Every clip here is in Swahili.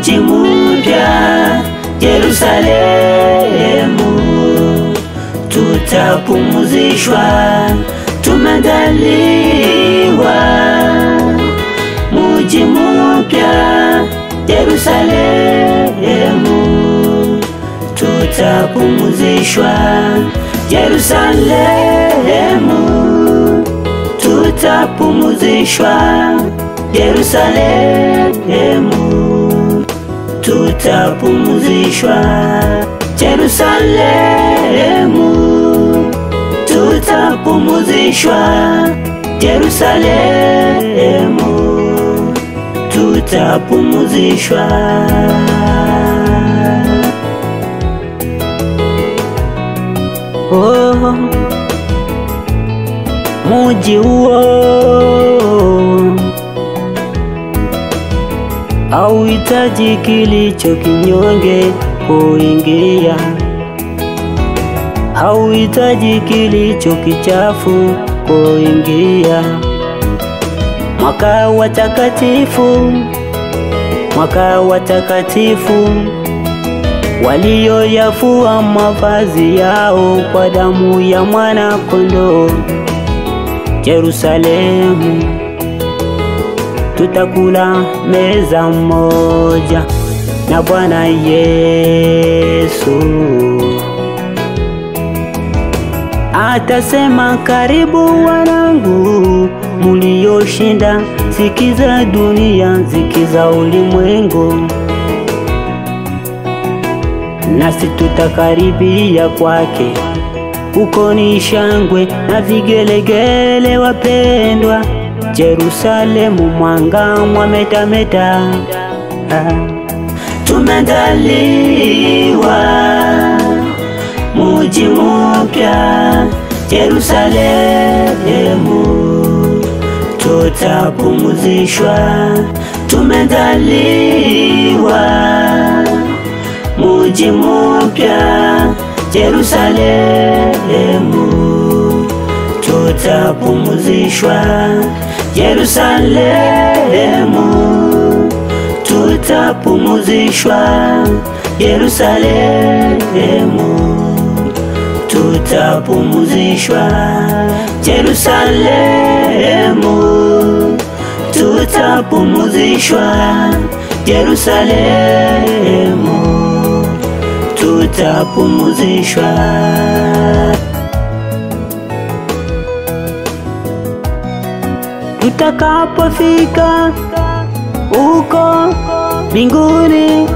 muji mpya Yerusalemu, tutapumzishwa, tumeandaliwa muji mpya Yerusalemu, tutapumzishwa Yerusalemu, tutapumzishwa Yerusalemu, tutapumzishwa Yerusalemu, tutapumzishwa Yerusalemu, tutapumzishwa. Oh, muji huo hauhitaji kilicho kinyonge kuingia, hauhitaji kilicho kichafu kuingia. Mwaka watakatifu, mwaka watakatifu, walioyafua mavazi yao kwa damu ya mwana kondoo. Yerusalemu, tutakula meza moja na Bwana Yesu. Atasema, karibu wanangu mulioshinda ziki za dunia, ziki za ulimwengu. Nasi tutakaribia kwake, uko ni shangwe na vigelegele wapendwa. Yerusalemu mwanga mwametameta, tumeandaliwa muji mpya Yerusalemu, tutapumzishwa, tumeandaliwa muji mpya Yerusalemu, tutapumzishwa Yerusalemu, tutapumzishwa Yerusalemu, tutapumzishwa Yerusalemu, tutapumzishwa Yerusalemu, tutapumzishwa. Tutakapofika uko mbinguni,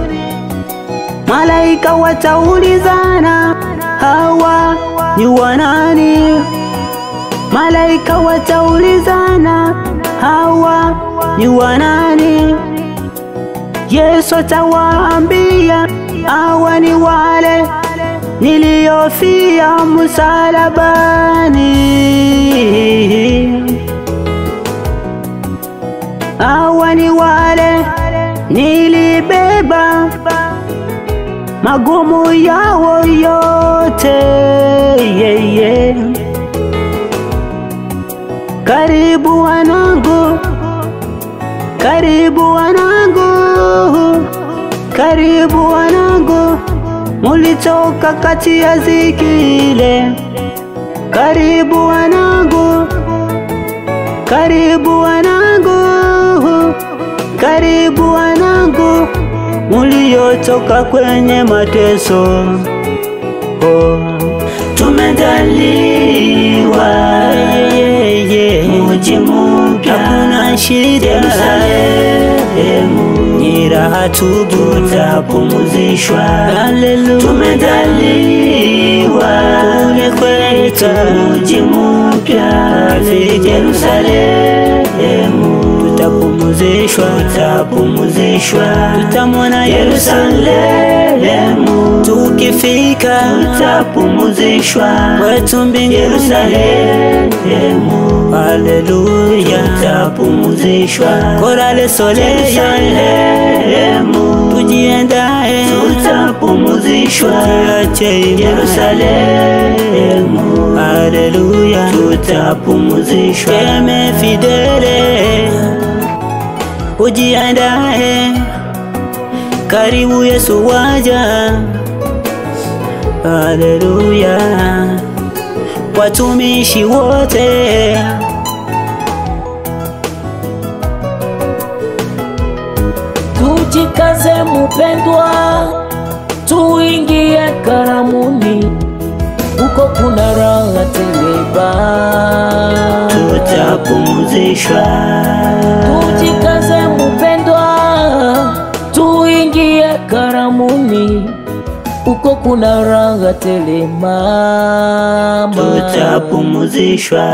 malaika wataulizana, hawa ni wanani? Malaika wataulizana, hawa ni wanani? Yesu atawaambia, hawa ni wale niliofia msalabani. Hawa ni wale nilibeba magumu yao yote, Karibu wanangu, karibu wanangu, karibu wanangu, mulitoka kati ya ziki ile. Karibu wanangu, karibu wanangu, karibu wanangu, muliotoka kwenye mateso. Oh, tumeandaliwa muji mpya, hakuna shida. Yerusalemu ni raha tu, tutapumzishwa. Haleluya, tumeandaliwa kule kwetu muji mpya Yerusalemu, tutapumzishwa, tutapumzishwa, tutamwona Yerusalemu. Tukifika tutapumzishwa kwetu mbinguni Yerusalemu. Haleluya, tutapumzishwa. Korale Yerusalemu, tujiandae, tutapumzishwa Yerusalemu. Haleluya, tutapumzishwa. Keme fidele, ujiandae, karibu Yesu waja. Haleluya, watumishi wote tujikaze mpendwa, tuingie karamuni, uko kuna raha tele Baba, tutapumzishwa. Tujikaze mpendwa, tuingie karamuni, uko kuna raha tele mama, tutapumzishwa.